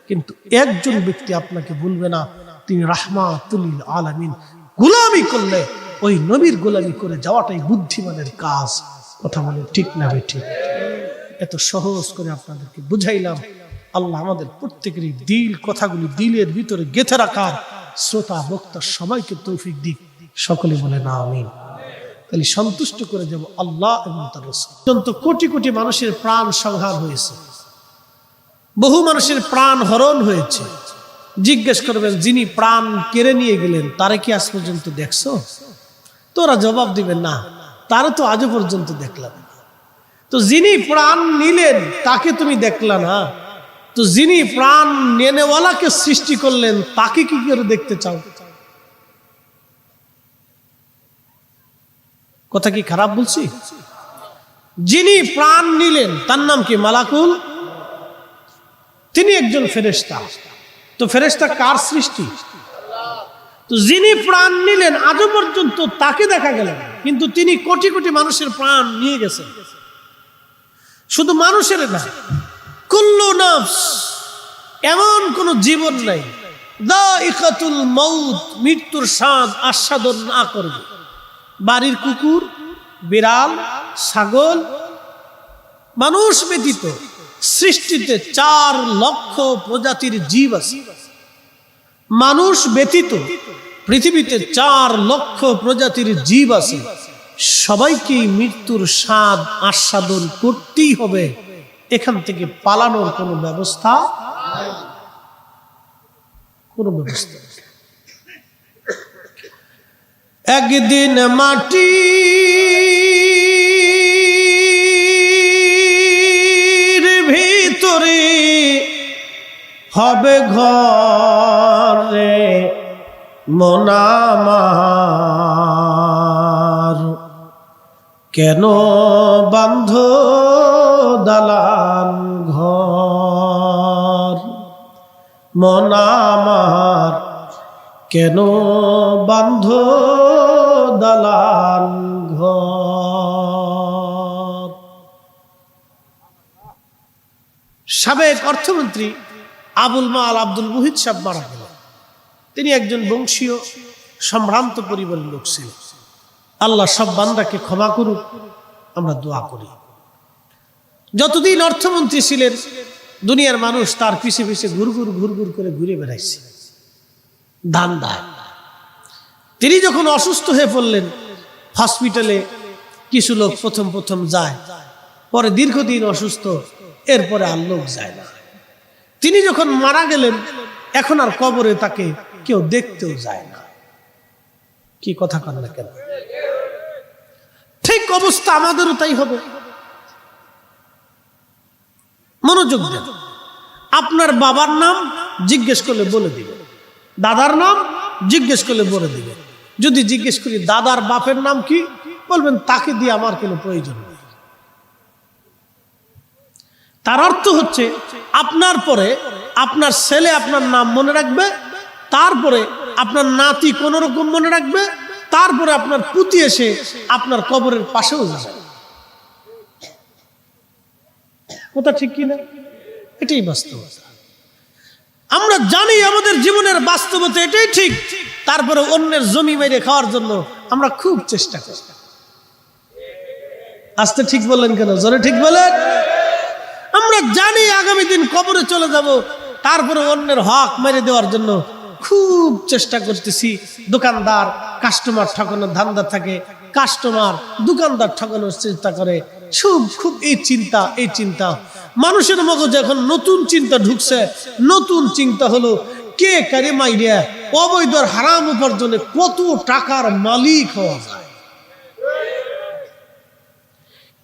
কিন্তু একজন ব্যক্তি আপনাকে ভুলবে না, তিনি রাহমাতুল লিল আলামিন। গোলামি করলে ওই নবীর গোলামি করে যাওয়াটাই বুদ্ধিমানের কাজ। কথা বলে ঠিক না ঠিক? এত সহজ করে আপনাদেরকে বুঝাইলাম, আল্লাহ আমাদের প্রত্যেকেরই দিল কথাগুলি দিলের ভিতরে গেঁথে রাখার শ্রোতা বক্তা সবাইকে তৌফিক দিক, সকলে বলে না আমিন। তাহলে সন্তুষ্ট করে যাব আল্লাহ এবং তার রাসূল। অত্যন্ত কোটি কোটি মানুষের প্রাণ সংহার হয়েছে, বহু মানুষের প্রাণ হরণ হয়েছে। জিজ্ঞেস করবেন যিনি প্রাণ কেড়ে নিয়ে গেলেন তারে কি আজ পর্যন্ত দেখছো? তোরা জবাব দিবেন না, তারা তো আজও পর্যন্ত দেখলাম না। তো যিনি প্রাণ নিলেন তাকে তুমি দেখলা না, তো যিনি প্রাণ নেনেওয়ালাকে সৃষ্টি করলেন তাকে কি করে দেখতে চাও? কথা কি খারাপ বলছি? যিনি প্রাণ নিলেন তার নাম কি? মালাকুল। তিনি একজন ফেরেশতা। তো ফেরেশতা কার সৃষ্টি? তো যিনি প্রাণ নিলেন আজও পর্যন্ত তাকে দেখা গেল না, কিন্তু তিনি কোটি কোটি মানুষের প্রাণ নিয়ে গেছেন। শুধু মানুষের না, কুল্লু নফস, এমন কোন জীবন নাই যায়িকাতুল মউত, মৃত্যুর স্বাদ আস্বাদন না করবে। বাড়ির কুকুর, বিড়াল, ছাগল, মানুষ ব্যতীত সৃষ্টিতে 4 লক্ষ প্রজাতির জীব আছে। মানুষ ব্যতীত পৃথিবীতে 4 লক্ষ প্রজাতির জীব আছে। সবাইকে মৃত্যুর স্বাদ আস্বাদন করতেই হবে, এখান থেকে পালানোর কোনো ব্যবস্থা নেই। একদিন মাটির ভিতরে হবে ঘরে মন আমার, কেন বান্ধ দালান ঘর? মন আমার কেন বান্ধ দালান ঘর? সাবেক অর্থমন্ত্রী আবুল মাল আব্দুল মুহিত সাহেব মারা গেলেন। তিনি একজন বংশীয় সম্ভ্রান্ত পরিবারের লোক ছিলেন। আল্লাহ সব বান্দাকে ক্ষমা করুক, আমরা দোয়া করি। যতদিন অর্থমন্ত্রী ছিলেন দুনিয়ার মানুষ তার পিছে পিছে ঘুরঘুর করে ঘুরে বেড়াইছে, দান দায়। তিনি যখন অসুস্থ হয়ে পড়লেন হসপিটালে, কিছু লোক প্রথম যায়, পরে দীর্ঘদিন অসুস্থ, এরপরে আর লোক যায় না। তিনি যখন মারা গেলেন এখন আর কবরে তাকে কেউ দেখতেও যায় না। কি কথা কন না কেন? ঠিক অবস্থা আমাদেরও তাই হবে। মনোযোগ দেন। আপনার বাবার নাম জিজ্ঞেস করলে বলে দিবেন, দাদার নাম জিজ্ঞেস করলে বলে দিবেন। যদি জিজ্ঞেস করি দাদার বাপের নাম কি, বলবেন তাকে দিয়ে আমার কোনো প্রয়োজন নেই। তার অর্থ হচ্ছে আপনার পরে আপনার ছেলে আপনার নাম মনে রাখবে, তারপরে আপনার নাতি কোন রকম মনে রাখবে, তারপরে আপনার পুতি এসে আপনার কবরের পাশেও যাবে। কথা ঠিক কিনা? এটাই বাস্তবতা। আমরা জানি আমাদের জীবনের বাস্তবতা এটাই ঠিক, তারপরে অন্যের জমি মেরে খাওয়ার জন্য আমরা খুব চেষ্টা করি। আস্তে ঠিক বললেন কেন? জোরে ঠিক বলেন। আমরা জানি আগামী দিন কবরে চলে যাব, তারপরে অন্যের হক মেরে দেওয়ার জন্য খুব চেষ্টা করতেছি। দোকানদার কাস্টমার ঠকানোর ধান্দা থাকে, কাস্টমার দোকানদার ঠকানোর চিন্তা করে, খুব এই চিন্তা মানুষের মগজে এখন নতুন চিন্তা ঢুকছে। নতুন চিন্তা হলো কে কারে মাইরিয়া অবৈধ হারাম উপার্জনে কত টাকার মালিক হওয়া যায়,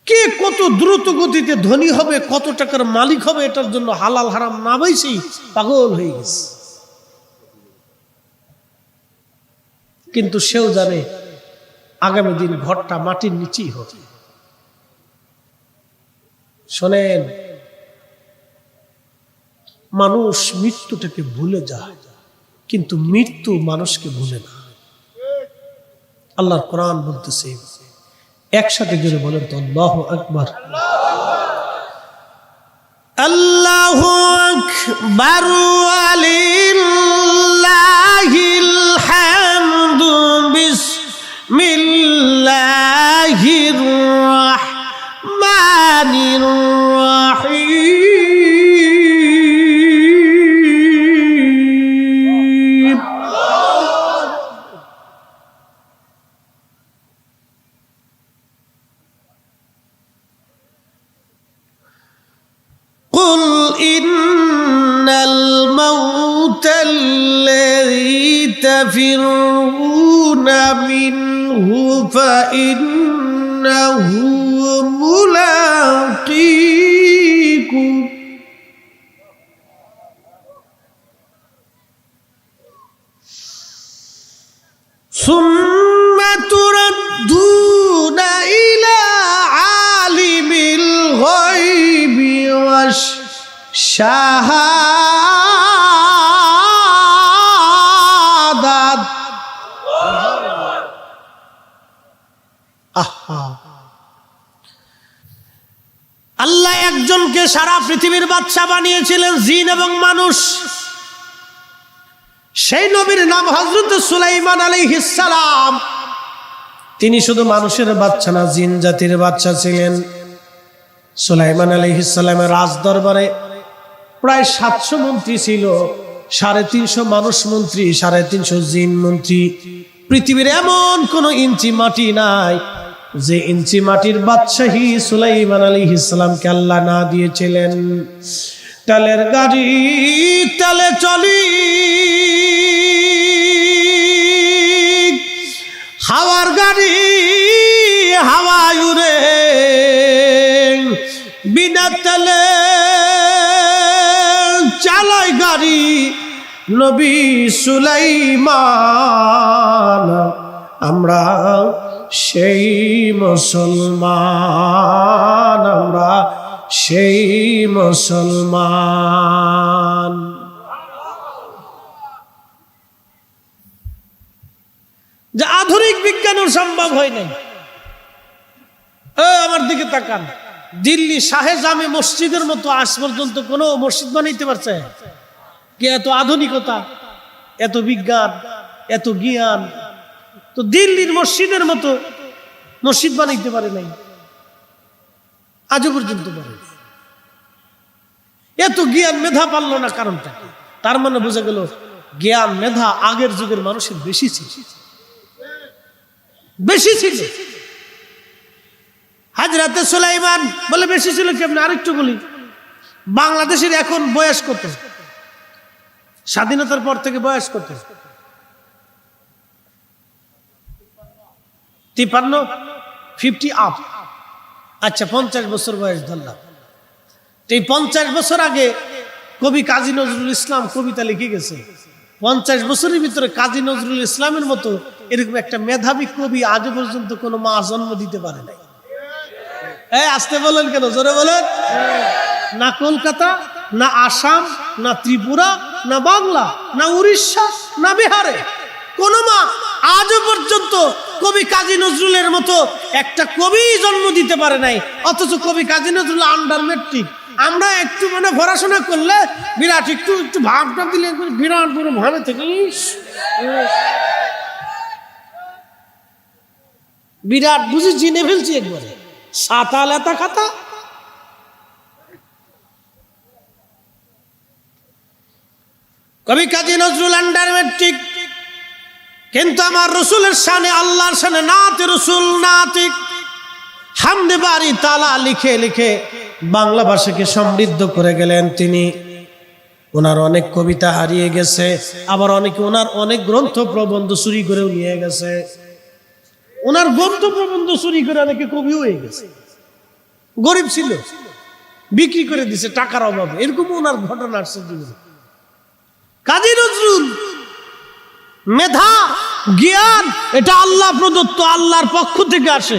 কে কত দ্রুত গতিতে ধনী হবে, কত টাকার মালিক হবে, এটার জন্য হালাল হারাম না বাইসেই পাগল হয়ে গেছে। কিন্তু সেও জানে আগামী দিন ঘরটা মাটির নিচেই হবে। শোনেন, মানুষ মৃত্যুটাকে ভুলে যায়, কিন্তু মৃত্যু মানুষকে ভুলে না। আল্লাহর কোরআন বলতেছে, একসাথে জোরে বলেন তো আল্লাহু আকবার। আল্লাহু আকবার ওয়ালিল্লাহিল হামদু বিসমিল্লাহির রাহমানির রাহিম। ইন্নাল মাউতাল্লাযী তাফিরুনা মিনহু ফাইন্নাহু মুলাকীকুম সুম্মা তুরাদ্দুনা ইলা আলিমিল গায়বি ওয়াশ শাহাদাত। আল্লাহ একজনকে সারা পৃথিবীর বাদশা বানিয়েছিলেন, জিন এবং মানুষ। সেই নবীর নাম হযরত সুলাইমান আলাইহিস সালাম। তিনি শুধু মানুষের বাদশা না, জিন জাতির বাদশা ছিলেন। সুলাইমান আলাইহিস সালামের রাজ দরবারে প্রায় 700 মন্ত্রী ছিল, 350 মানুষ মন্ত্রী, 350 জিন মন্ত্রী। পৃথিবীর এমন কোন ইঞ্চি মাটি নাই যে ইঞ্চি মাটির বাদশাহী সুলাইমান আলাইহিস সালামকে আল্লাহ না দিয়েছিলেন। তালের গাড়ি তালে চলি, হাওয়ার গাড়ি হাওয়ায় উড়ে, বিনা তেলে চালায় গাড়ি নবী সুলাইমান। আমরা সেই মুসলমান, আমরা সেই মুসলমান। যে আধুনিক বিজ্ঞানও সম্ভব হয় নাই। আমার দিকে তাকান, দিল্লি শাহে জামে মসজিদের মতো আজ পর্যন্ত কোনো মসজিদ বানাইতে পারছে কি? এত আধুনিকতা, এত বিজ্ঞান, এত জ্ঞান, তো দিল্লির মসজিদের মতো মসজিদ বানাইতে পারে নাই আজও পর্যন্ত। পারে এত জ্ঞান মেধা পারল না, কারণটা কি? তার মানে বোঝা গেল জ্ঞান মেধা আগের যুগের মানুষের বেশি ছিল, বেশি ছিল। হযরতে সুলাইমান বলে বেশি ছিল কেমন? আরেকটু বলি, বাংলাদেশের এখন বয়স কত? স্বাধীনতার পর থেকে বয়স কত? 53, 50 আপ। আচ্ছা, 50 বছর বয়স ধরলাম। এই 50 বছর আগে কবি কাজী নজরুল ইসলাম কবিতা লিখে গেছে। 50 বছরের ভিতরে কাজী নজরুল ইসলামের মতো এরকম একটা মেধাবী কবি আজও পর্যন্ত কোনো মা জন্ম দিতে পারে নাই। আসতে বলেন কেন? জোরে বলেন। না কলকাতা, না আসাম, না ত্রিপুরা, না বাংলা, না উড়িষ্যা, না বিহারে কোন মা আজও পর্যন্ত কবি কাজী নজরুলের মতো একটা কবি জন্ম দিতে পারে নাই। অথচ কবি কাজী নজরুল আন্ডার মেট্রিক। আমরা একটু মানে পড়াশোনা করলে বিরাট একটু একটু ভাবটা দিলে বিরাট বড় ভাবে থেকে বিরাট বুঝি চিনে ফেলছি একবারে। সাতা লেতা খাতা। কবি কাজী নজরুল আন্ডার মেট্রিক, কিন্তু আমার রসুলের শানে, আল্লাহর শানে নাতে রসুল নাতিক হামদে বাড়ি তালা লিখে লিখে বাংলা ভাষাকে সমৃদ্ধ করে গেলেন তিনি। ওনার অনেক কবিতা হারিয়ে গেছে, আবার অনেকে ওনার অনেক গ্রন্থ প্রবন্ধ চুরি করেও নিয়ে গেছে। ওনার গ্রন্থ প্রবন্ধ চুরি করে অনেকে কবি হয়ে গেছে। গরিব ছিল, বিক্রি করে দিছে টাকার অভাবে। এরকম ওনার ঘটনা আসছে জীবনে। কাজী নজরুল মেধা জ্ঞান এটা আল্লাহ প্রদত্ত, আল্লাহর পক্ষ থেকে আসে।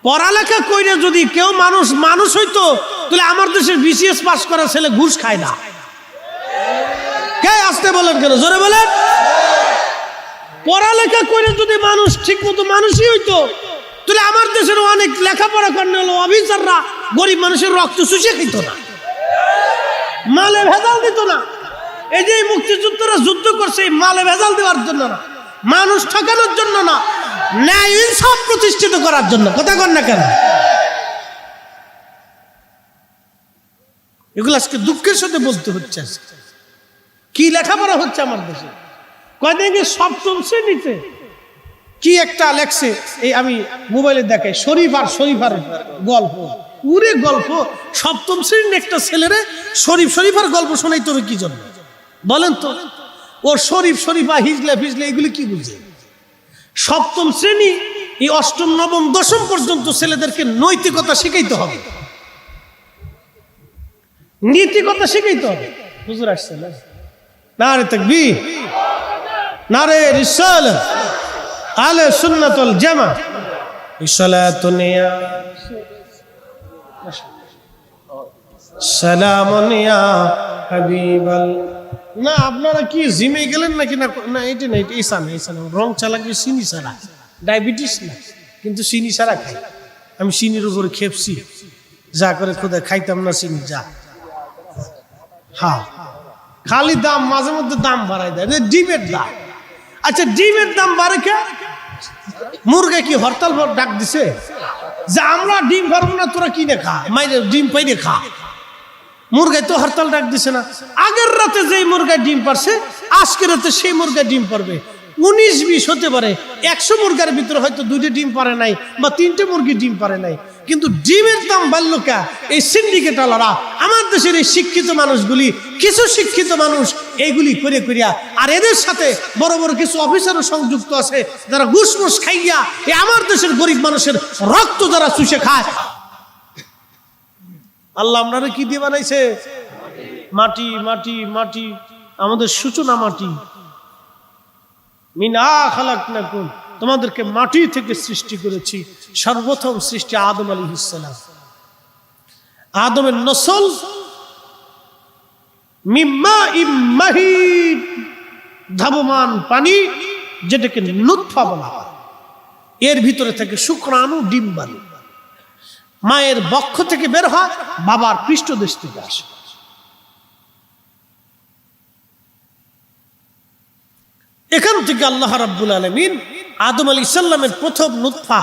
পড়ালেখা কইরে যদি কেউ মানুষ হইতো, তাহলে আমার দেশের বিসিএস পাস করা ছেলে ঘুষ খায় না। কে আসতে বলেন কেন? জোরে বলেন। পড়ালেখা করে যদি মানুষ ঠিক মতো মানুষই হইতো, তাহলে আমার দেশের অনেক লেখাপড়া করেন হলো অফিসাররা গরিব মানুষের রক্ত চুষে খেত না, মালে ভেজাল দিত না। এই যে মুক্তিযুদ্ধরা যুদ্ধ করছে মালে ভেজাল দেওয়ার জন্য না, মানুষ ঠকানোর জন্য না, ন্যায় ইনসাফ প্রতিষ্ঠিত করার জন্য। কথা কন না কেন? এগুলো আজকে দুঃখের সাথে বলতে হচ্ছে। কি লেখাপড়া হচ্ছে আমার দেশে? কয়দিন আগে 7ম শ্রেণীতে কি একটা লেখছে, এই আমি মোবাইলে দেখাই, শরীফার গল্প, পুরে গল্প। সপ্তম শ্রেণীর একটা ছেলেরে শরীফার গল্প শোনাইতে হবে কি জন্য বলেন তো? ও শরীফা হিজলা ফিজলা এগুলি কি বুঝে? সপ্তম শ্রেণী, এই অষ্টম নবম দশম পর্যন্ত ছেলেদেরকে নৈতিকতা শিখাইতে হবে, নীতিকতা শিখাইতে হবে। হুজুর আসছে না? নারে তাকবীর, নারে রিসালাত, আহলে সুন্নাত ওয়াল জামাত, ইসলাতুন ইয়া সালামুন ইয়া হাবিবাল। না আপনারা কি জিমে গেলেন নাকি? না এটা না, এটা ইসান রং চালাকি চিনি ছাড়া, ডায়াবেটিস না কিন্তু চিনি ছাড়া খাই আমি। চিনির উপরে খেপছি, যা করে খোদা খাইতাম না চিনি, যা হ্যাঁ খালি দাম, মাঝে মধ্যে দাম বাড়াই দেয়, ডিমের দাম। আচ্ছা ডিমের দাম বাড়ে কে? মুরগা কি হরতাল ডাক দিছে যে আমরা ডিম পারবো না, তোরা কিনে খা, মাইরে ডিম পাইরে খা? মুরগায় তো হরতাল ডাক দিছে না। আগের রাতে যেই মুরগায় ডিম পারছে, আজকের রাতে সেই মুরগায় ডিম পারবে। 19-20 হতে পারে, 100 মুরগার ভিতরে হয়তো 2টা ডিম পারে নাই বা 3টে মুরগি ডিম পারে নাই, কিন্তু ডিমের দাম বাড়লো কে? এই সিন্ডিকেট আলারা, আমার দেশের এই শিক্ষিত মানুষগুলি, কিছু শিক্ষিত মানুষ এইগুলি করে করিয়া, আর এদের সাথে বড় বড় কিছু অফিসারও সংযুক্ত আছে যারা ঘুষ খাইয়া এই আমার দেশের গরিব মানুষের রক্ত যারা চুষে খায়। আল্লাহ আপনারা কি দিয়ে বানাইছে? মাটি মাটি মাটি, আমাদের সূচনা মাটি। মিনা খালাকনাকুম, তোমাদেরকে মাটি থেকে সৃষ্টি করেছি। সর্বপ্রথম সৃষ্টি আদম আলাইহিস সালাম। আদমের নসল মিম্মা ইম্মাহিদ, ধাবমান পানি, যেটাকে নুতফা বলা হয়। এর ভিতরে থেকে শুক্রাণু, ডিম্বাণু মায়ের বক্ষ থেকে বের হয়, বাবার পৃষ্ঠদেশ থেকে আসে। এখান থেকে আল্লাহ রাব্বুল আলামিন আদম আলাইহিস সালামের প্রথম নুতফা,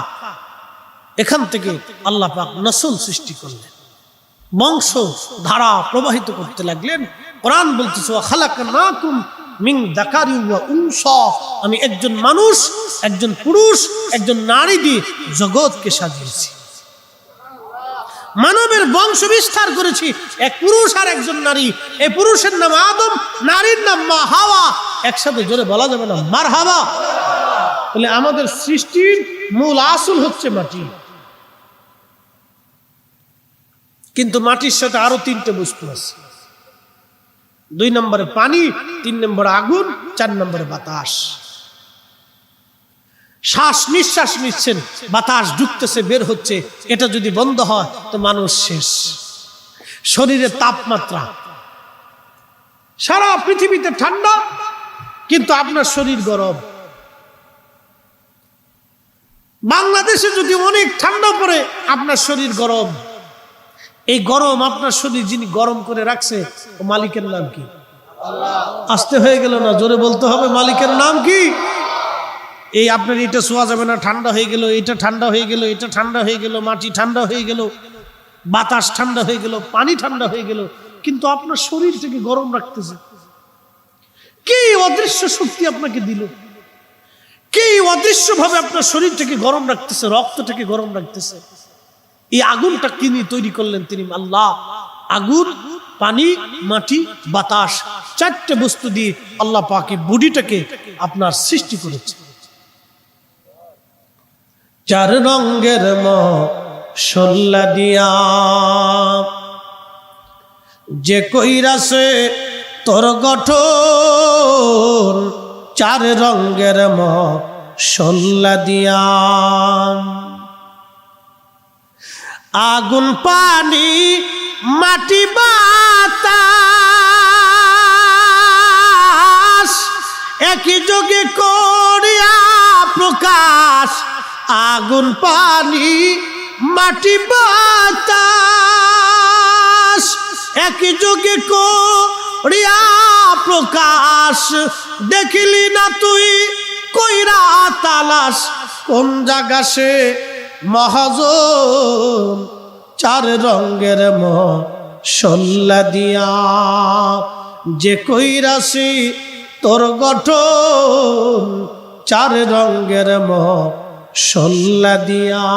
এখান থেকে আল্লাহ পাক নসল সৃষ্টি করলেন, বংশ ধারা প্রবাহিত করতে লাগলেন। কোরআন বলতেছে ওয়া খালাকনাকুম মিন যাকারিন ওয়া উনসা, আমি একজন মানুষ, একজন পুরুষ, একজন নারী দিয়ে জগৎকে সাজিয়েছি। মানবের বংশ বিস্তার করেছি, এক পুরুষ আর একজন নারী। এই পুরুষের নাম আদম, নারীর নাম মা হাওয়া। একসাথে জোরে বলা যাবে না মারহাবা? বলে আমাদের সৃষ্টির মূল আসল হচ্ছে মাটি, কিন্তু মাটির সাথে আরো 3টে বস্তু আছে। 2 নম্বরে পানি, 3 নম্বরে আগুন, 4 নম্বরে বাতাস। শ্বাস নিঃশ্বাস নিচ্ছেন, বাতাস ঢুকতেছে বের হচ্ছে, এটা যদি বন্ধ হয় তো মানুষ শেষ। শরীরের তাপমাত্রা, সারা পৃথিবীতে ঠান্ডা কিন্তু আপনার শরীর গরম। বাংলাদেশে যদি অনেক ঠান্ডা পড়ে আপনার শরীর গরম। এই গরম আপনার শরীর যিনি গরম করে রাখছে, ও মালিকের নাম কি? আসতে হয়ে গেল না, জোরে বলতে হবে, মালিকের নাম কি? এই আপনার এটা শোয়া যাবে না, ঠান্ডা হয়ে গেল, এটা ঠান্ডা হয়ে গেল, এটা ঠান্ডা হয়ে গেল, মাটি ঠান্ডা হয়ে গেল, বাতাস ঠান্ডা হয়ে গেল, পানি ঠান্ডা হয়ে গেল, কিন্তু আপনার শরীর থেকে গরম রাখতেছে কি? অদৃশ্য শক্তি আপনাকে দিল কি? অদৃশ্য ভাবে আপনার শরীর থেকে গরম রাখতেছে, রক্ত থেকে গরম রাখতেছে। এই আগুনটা তিনি তৈরি করলেন, তিনি আল্লাহ। আগুন, পানি, মাটি, বাতাস, 4টে বস্তু দিয়ে আল্লাহ পাক এই বডিটাকে আপনার সৃষ্টি করেছে। 4 রঙের মশলা দিয়া যে কইরাছে তোর গঠন, 4 রঙের মশলা দিয়া। আগুন, পানি, মাটি, বাতাস একই যোগে করিয়া প্রকাশ। আগুন, পানি, মাটি, বাতাস একই যোগে করিয়া প্রকাশ। দেখিলি না তুই কইরা তালাশ, কোন জায়গা সে মহাজন। 4 রঙের মশলা দিয়া যে কইরাছি তোর গঠন, চার রঙের মশলা দিয়া।